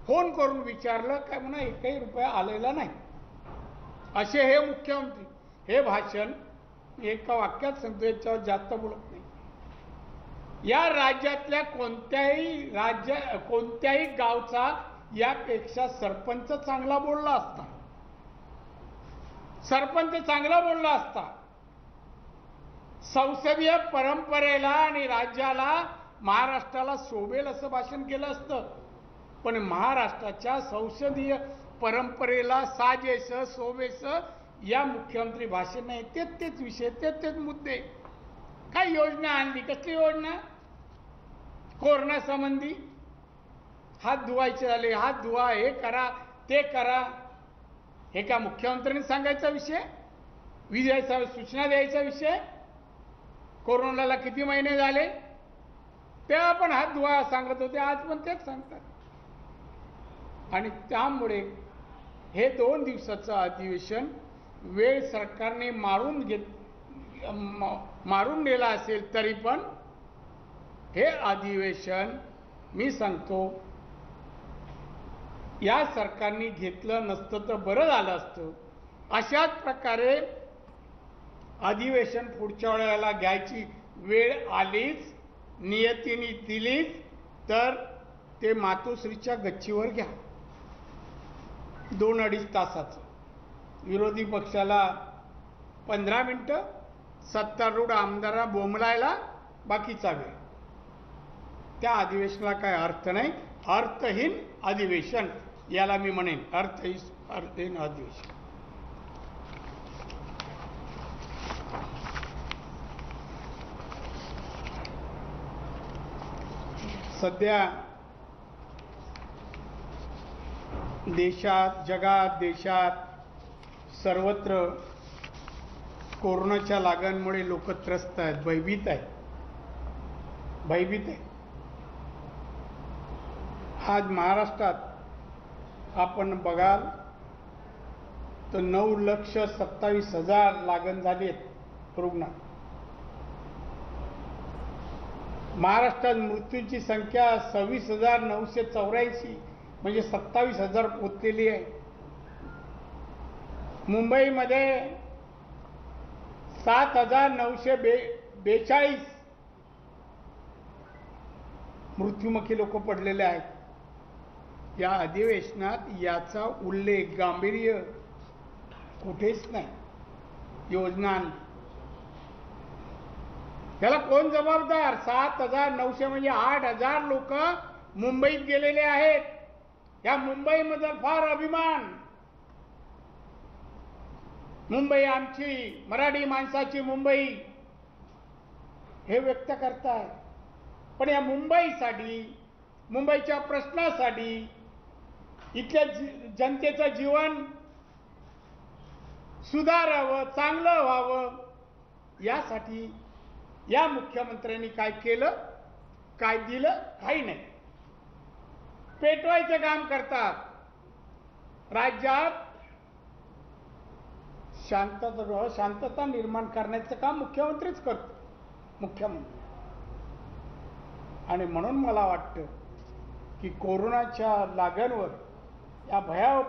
फोन करून विचारलं, काय म्हणा एकही रुपया आलेला नाही. असे हे मुख्यमंत्री. हे भाषण मी एका वाक्यात सांगतो, याच्यावर जास्त बोलत नाही. या राज्यातल्या कोणत्याही गावचा यापेक्षा सरपंच चांगला बोलला असता. सरपंच चांगला बोलला असता. संसदीय परंपरेला आणि राज्याला, महाराष्ट्राला शोभेल असं भाषण केलं असतं. पण महाराष्ट्राच्या संसदीय परंपरेला साजेस शोभेस या मुख्यमंत्री भाषण नाही. तेच विषय, तेच मुद्दे. काय योजना आणली? कसली योजना? कोरोना संबंधी हात धुवायचे झाले, हात धुवा, हे करा ते करा. हे का मुख्यमंत्र्यांनी सांगायचा विषय? विधायचा सूचना द्यायचा विषय? कोरोनाला किती महिने झाले तेव्हा पण हात धुवा सांगत होते, आज पण तेच सांगतात. आणि त्यामुळे हे 2 दिवसाचं अधिवेशन वेळ सरकारने मारून नेला असेल तरी पण हे अधिवेशन मी सांगतो या सरकारने घेतलं नसतं तर बरं झालं असतं. अशाच प्रकारे अधिवेशन पुढच्या वेळेला घ्यायची वेळ आलीच, नियतीने दिलीच तर ते मातोश्रीच्या गच्चीवर घ्या. 2-2.5 तासाचं. विरोधी पक्षाला 15 मिनिटं, सत्तारूढ आमदारांना बोंबलायला बाकीचा वेळ. त्या अधिवेशनाला काय अर्थ नाही. अर्थहीन अधिवेशन याला मी म्हणेन. अर्थहीन अधिवेशन. सध्या देशात सर्वत्र कोरोनाच्या लागणमुळे लोक त्रस्त आहेत, भयभीत आहेत. आज महाराष्ट्रात आपण बघाल तर 9,27,000 लागण झाली आहेत रुग्ण. महाराष्ट्रात मृत्यूची संख्या 26,984 म्हणजे 27,000 पोचलेली आहे. मुंबईमध्ये 7,942 मृत्युमुखी लोक पडलेले आहेत. या अधिवेशनात याचा उल्लेख, गांभीर्य कुठेच नाही. योजना याला कोण जबाबदार? 7,900 म्हणजे 8,000 लोक मुंबईत गेलेले आहेत. या मुंबईमध्ये फार अभिमान. मुंबई आमची, मराठी माणसाची मुंबई हे व्यक्त करताय. पण या मुंबईसाठी, मुंबईच्या प्रश्नासाठी, इथल्या जनतेचं जीवन सुधारावं, चांगलं व्हावं, यासाठी या मुख्यमंत्र्यांनी काय केलं, काय दिलं? काही नाही. पेटवायचं काम करतात. राज्यात शांतता निर्माण करण्याचं काम मुख्यमंत्रीच करतो. मुख्यमंत्री. आणि म्हणून मला वाटतं की कोरोनाच्या लागणवर, या भयावह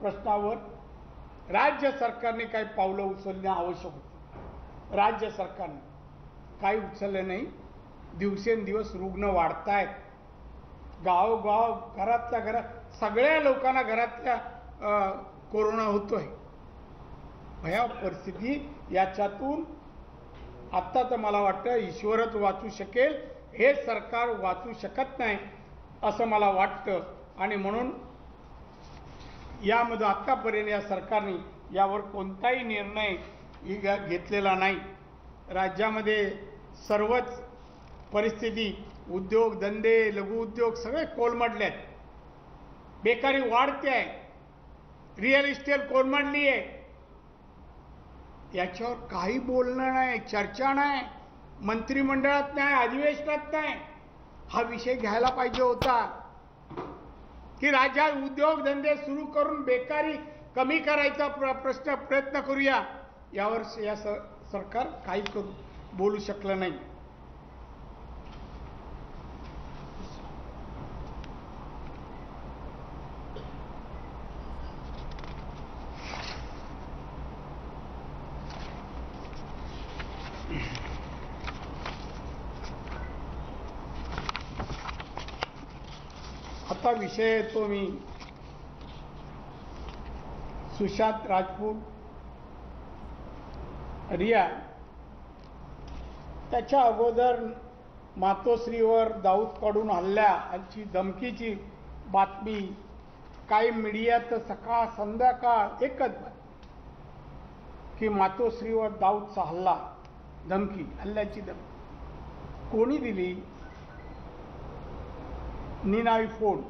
प्रश्नावर राज्य सरकारने काही पावलं उचलणे आवश्यक होतं. राज्य सरकारने काही उचललं नाही. दिवसेंदिवस रुग्ण वाढतायत. गावोगाव, घरातल्या घरात सगळ्या लोकांना घरातल्या कोरोना होतोय. भयावह परिस्थिती. याच्यातून आत्ता तर मला वाटतं ईश्वरच वाचू शकेल, हे सरकार वाचू शकत नाही असं मला वाटतं. आणि म्हणून यामध्ये आत्तापर्यंत या सरकारने यावर कोणताही निर्णय घेतलेला नाही. राज्यामध्ये सर्वच परिस्थिती, उद्योग धंदे, लघुउद्योग सगळे कोलमडलेत. बेकारी वाढते आहे. रिअल इस्टेट कोलमडली आहे. याच्यावर काही बोलणं नाही, चर्चा नाही, मंत्रिमंडळात नाही, अधिवेशनात नाही. हा विषय घ्यायला पाहिजे होता की राज्यात उद्योगधंदे सुरू करून बेकारी कमी करायचा प्रयत्न करूया. यावर या सरकार काही बोलू शकलं नाही. आता विषय येतो मी सुशांत राजपूत रिया, त्याच्या अगोदर मातोश्रीवर दाऊदकडून हल्ल्याची धमकीची बातमी काही मीडियात सकाळ संध्याकाळ एकच की मातोश्रीवर दाऊदचा हल्ला, धमकी, हल्ल्याची धमकी कोणी दिली? निनावी फोन.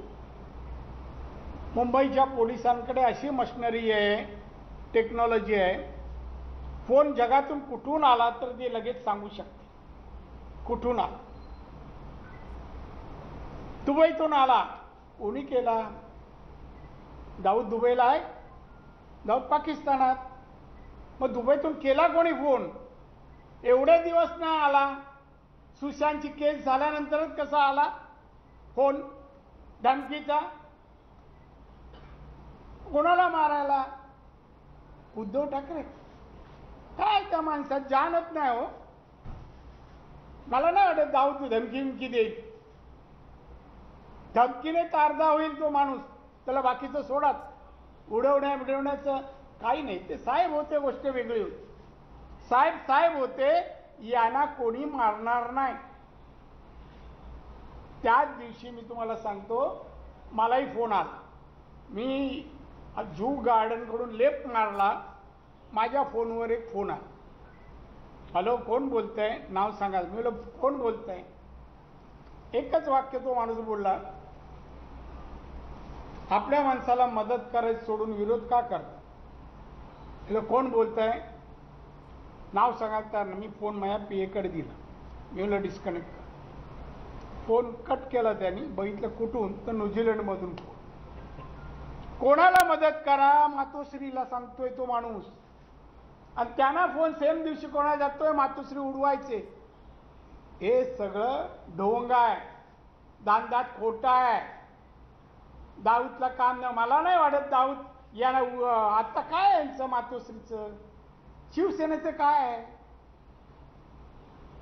मुंबईच्या पोलिसांकडे अशी मशिनरी आहे, टेक्नॉलॉजी आहे, फोन जगातून कुठून आला तर ते लगेच सांगू शकते कुठून आला. दुबईतून आला, कोणी केला? दाऊद दुबईला आहे, दाऊद पाकिस्तानात. मग दुबईतून केला कोणी फोन? एवढे दिवस नाही आला, सुशांतची केस झाल्यानंतरच कसा आला फोन धमकीचा? कोणाला मारायला? उद्धव ठाकरे. काय त्या माणसात जानत नाही हो. मला नाही वाटत दाऊद धमकी देईल. धमकीने तारदा होईल तो माणूस, त्याला बाकीचं सोडात. उडवण्याचं काही नाही. ते साहेब होते, गोष्ट वेगळी होती. साहेब होते, यांना कोणी मारणार नाही. त्याच दिवशी मी तुम्हाला सांगतो, मलाही फोन आला. मी जू गार्डनकडून लेफ्ट मारला, माझ्या फोनवर एक फोन आला. हॅलो, कोण बोलतंय? नाव सांगा. मी बोललो कोण बोलतंय? एकच वाक्य तो माणूस बोलला, आपल्या माणसाला मदत करायची सोडून विरोध का करता? कोण बोलतंय? नाव सांगा. मी फोन माझ्या पीएकडे दिला. मी बोललो डिस्कनेक्ट कर. फोन कट केला त्यांनी. बघितलं कुठून, तर न्यूझीलंडमधून फोन. कोणाला मदत करा? मातोश्रीला सांगतोय तो माणूस. आणि त्यांना फोन सेम दिवशी कोणाला जातोय? मातोश्री उडवायचे. हे सगळं ढोंग आहे, दांदात खोटा आहे. दाऊदला काम नाही. मला नाही वाटत दाऊद याला आता काय यांचं मातोश्रीचं, शिवसेनेचं काय आहे?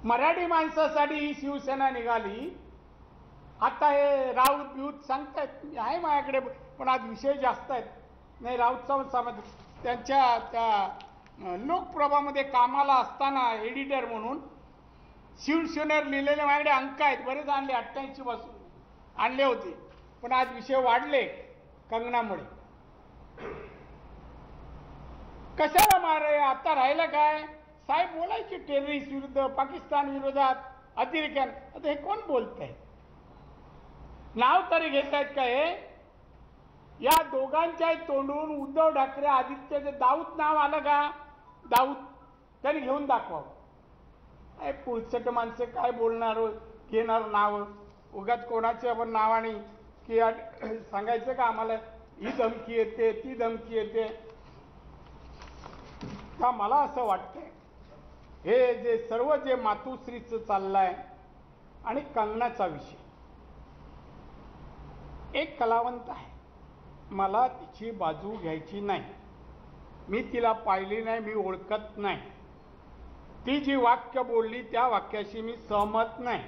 मराठी माणसासाठी ही शिवसेना निघाली. आता हे राऊत बिऊत सांगतायत, आहे माझ्याकडे, पण आज विषय जास्त आहेत. नाही, राऊतचा समाज त्यांच्या त्या लोकप्रभामध्ये कामाला असताना एडिटर म्हणून शिवसेनेवर लिहिलेले माझ्याकडे अंक आहेत, बरेच आणले. 88 पासून आणले होते, पण आज विषय वाढले कंगनामुळे. कशाला मारे? आता राहिलं काय? साहेब बोलायचे टेररिस्ट विरुद्ध, पाकिस्तान विरोधात, अतिरेक्यान. आता हे कोण बोलतंय? नाव तरी घेत आहेत का हे? या दोघांच्याही तोंडून उद्धव ठाकरे, आदित्यचे दाऊद नाव आलं का? दाऊद तरी घेऊन दाखवा. पुढचं माणसं काय बोलणार, घेणार नाव? उगाच कोणाचे आपण नावाने की सांगायचं का आम्हाला ही धमकी येते, ती धमकी येते? का मला असं वाटतंय, हे जे सर्व जे मातोश्रीचं चाललंय आणि कंगनाचा विषय, एक कलावंत आहे, मला तिची बाजू घ्यायची नाही. मी तिला पाहिली नाही, मी ओळखत नाही. ती जी वाक्य बोलली त्या वाक्याशी मी सहमत नाही.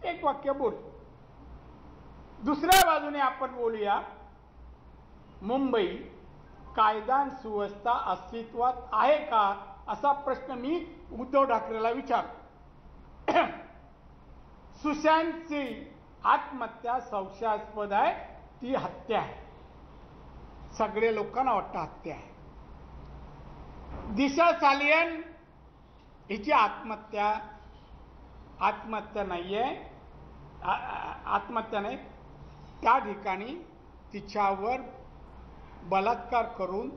एक वाक्य बोल. दुसऱ्या बाजूने आपण बोलूया, मुंबई कायदा आणि सुव्यवस्था अस्तित्वात आहे का, असा प्रश्न मी उद्धव ठाकरेला विचार. सुशांतची आत्महत्या संशयास्पद आहे, ती हत्या आहे. सगळे लोकांना वाटतं हत्या आहे. दिशा सालियन हिची आत्महत्या नाहीये, आत्महत्या नाही. त्या ठिकाणी तिच्यावर बलात्कार करून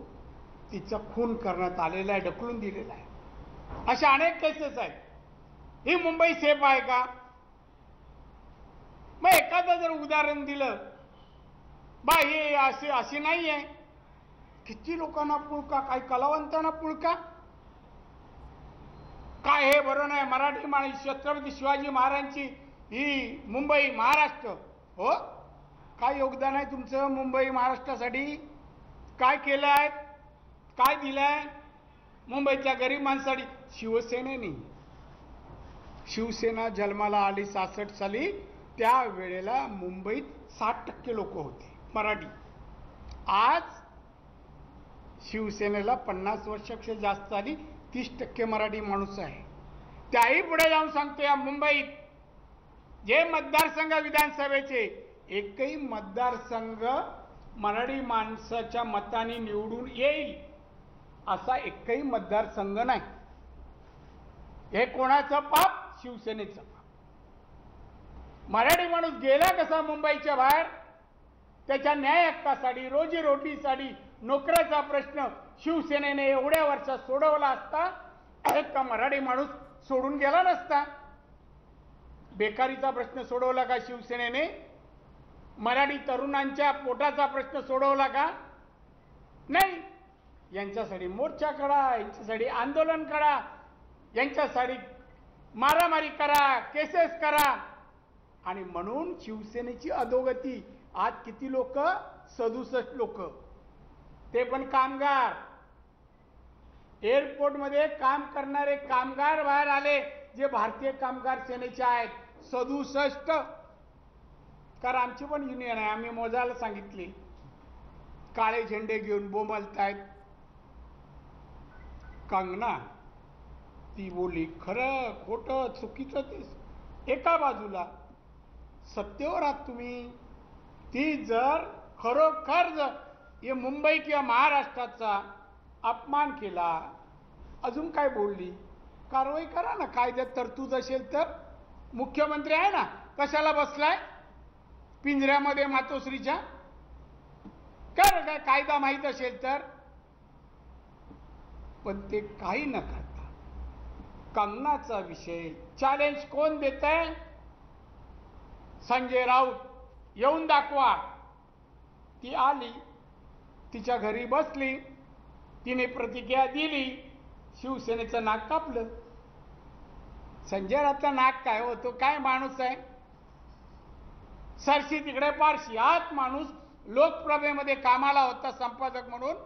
तिचा खून करण्यात आलेला आहे, ढकलून दिलेला आहे. अशा अनेक केसेस आहेत. ही मुंबई सेफ आहे का? मग एखादं जर उदाहरण दिलं, बा हे अशी नाही आहे. किती लोकांना पुळका, काही कलावंतांना पुळका. काय हे बरं नाही? मराठी माणूस, छत्रपती शिवाजी महाराजांची ही मुंबई, महाराष्ट्र, हो, काय योगदान आहे तुमचं मुंबई महाराष्ट्रासाठी? काय केलं आहे? काय दिलंय मुंबईच्या गरीब माणसासाठी? शिवसेनेने, शिवसेना जन्माला आली 66 साली, त्या वेळेला मुंबईत 60% लोक होते मराठी. आज शिवसेनेला 50 वर्षापेक्षा जास्त झाली, 30% मराठी माणूस आहे. त्याही पुढे जाऊन सांगतो, या मुंबईत जे मतदारसंघ विधानसभेचे एकही मतदारसंघ मराठी माणसाच्या मताने निवडून येईल असा एकही मतदारसंघ नाही. हे कोणाचं पाप? शिवसेनेचं पाप. मराठी माणूस गेला कसा मुंबईच्या बाहेर, त्याच्या न्याय हक्कासाठी, रोजीरोटीसाठी, नोकऱ्याचा प्रश्न शिवसेनेने एवढ्या वर्षात सोडवला असता, का मराठी माणूस सोडून गेला नसता. बेकारीचा प्रश्न सोडवला का शिवसेनेने? मराठी तरुणांच्या पोटाचा प्रश्न सोडवला का? नाही. यांच्यासाठी मोर्चा करा, यांच्यासाठी आंदोलन करा, यांच्यासाठी मारामारी करा, केसेस करा. आणि म्हणून शिवसेनेची अधोगती. आज किती लोक? 67 लोक, ते पण कामगार. एअरपोर्टमध्ये काम करणारे कामगार बाहेर आले, जे भारतीय कामगार सेनेचे आहेत. 67. कारण आमची पण युनियन आहे, आम्ही मोजायला सांगितले. काळे झेंडे घेऊन बोंबलतायत. कंगना ती बोलली खरं खोटं चुकीचं ते एका बाजूला. सत्तेवर आहात तुम्ही. ती जर खरोखर जर मुंबई किंवा महाराष्ट्राचा अपमान केला, अजून काय बोलली, कारवाई करा ना. कायद्यात तरतूद असेल तर. मुख्यमंत्री आहे ना, कशाला बसलाय पिंजऱ्यामध्ये मातोश्रीच्या? काय कायदा माहीत असेल तर. पण ते काही न करता कंगनाचा विषय चॅलेंज कोण देत आहे? संजय राऊत. येऊन दाखवा. ती आली, तिच्या घरी बसली, तिने प्रतिक्रिया दिली, शिवसेनेचं नाक कापलं. संजय राऊतचं नाक काय होतो? काय माणूस आहे? सरशी तिकडे पारशी. हाच माणूस लोकप्रभेमध्ये कामाला होता संपादक म्हणून.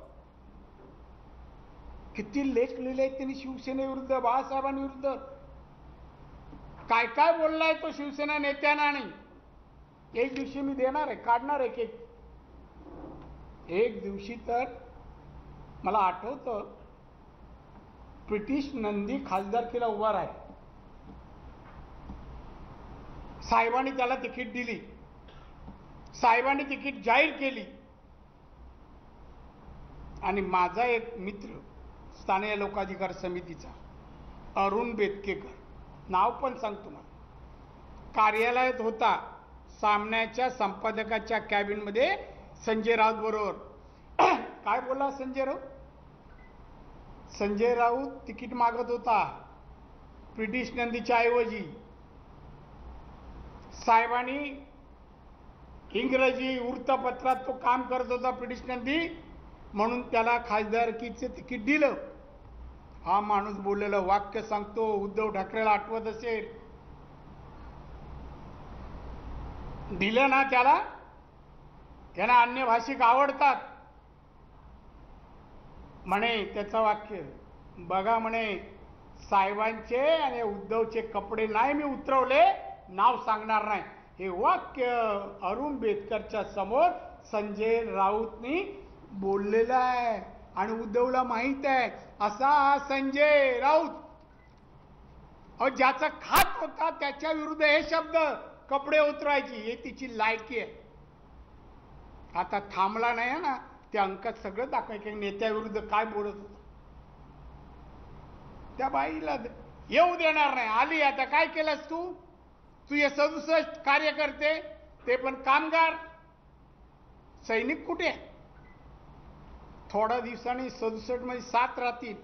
किती लेख लिहिले त्यांनी शिवसेनेविरुद्ध, बाळासाहेबांविरुद्ध. काय काय बोललाय तो शिवसेना नेत्यांना. नाही, एक दिवशी मी देणार आहे, काढणार आहे केक. एक दिवशी तर मला आठवतं, ब्रिटिश नंदी खासदारकीला उभा राहील. साहेबांनी त्याला तिकीट दिली, साहेबांनी तिकीट जाहीर केली. आणि माझा एक मित्र स्थानीय लोकाधिकार समितीचा अरुण बेतकेकर, नाव पण सांगतो मला, कार्यालयात होता. सामन्याच्या संपादकाच्या कॅबिनमध्ये संजय राऊत बरोबर. काय बोला संजय राऊत? संजय राऊत तिकीट मागत होता ब्रिटिश नंदीच्या ऐवजी. साहेबांनी इंग्रजी वृत्तपत्रात तो काम करत होता ब्रिटिश नंदी, म्हणून त्याला खासदारकीचे तिकीट दिलं. हा माणूस बोललेलं वाक्य सांगतो, उद्धव ठाकरेला आठवत असेल. दिलं ना त्याला. त्यांना अन्य भाषिक आवडतात म्हणे. त्याचं वाक्य बघा म्हणे, साहेबांचे आणि उद्धवचे कपडे नाही मी उतरवले, नाव सांगणार नाही. हे वाक्य अरुण बेतकरच्या समोर संजय राऊतनी बोललेलं आहे. आणि उद्धवला माहित आहे. असा संजय राऊत ज्याचा खात होता त्याच्या विरुद्ध हे शब्द, कपडे उतरायची, हे तिची लायकी आहे. आता थांबला नाही ना, त्या अंकात सगळं दाखवायचं नेत्याविरुद्ध काय बोलत होता. त्या बाईला येऊ देणार नाही. आली. आता काय केलंस तू? तुझे 67 कार्यकर्ते, ते पण कामगार. सैनिक कुठे? थोड्या दिवसांनी 67 मध्ये 7 राहतील.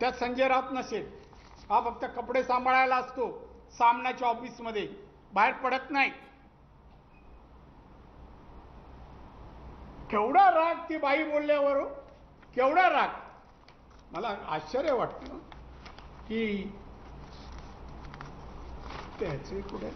त्यात संजय राऊत नसेल. हा फक्त कपडे सांभाळायला असतो सामनाच्या ऑफिसमध्ये, बाहेर पडत नाही. केवढा राग ती बाई बोलल्यावर, केवढा राग. मला आश्चर्य वाटतं की त्याचे कुठे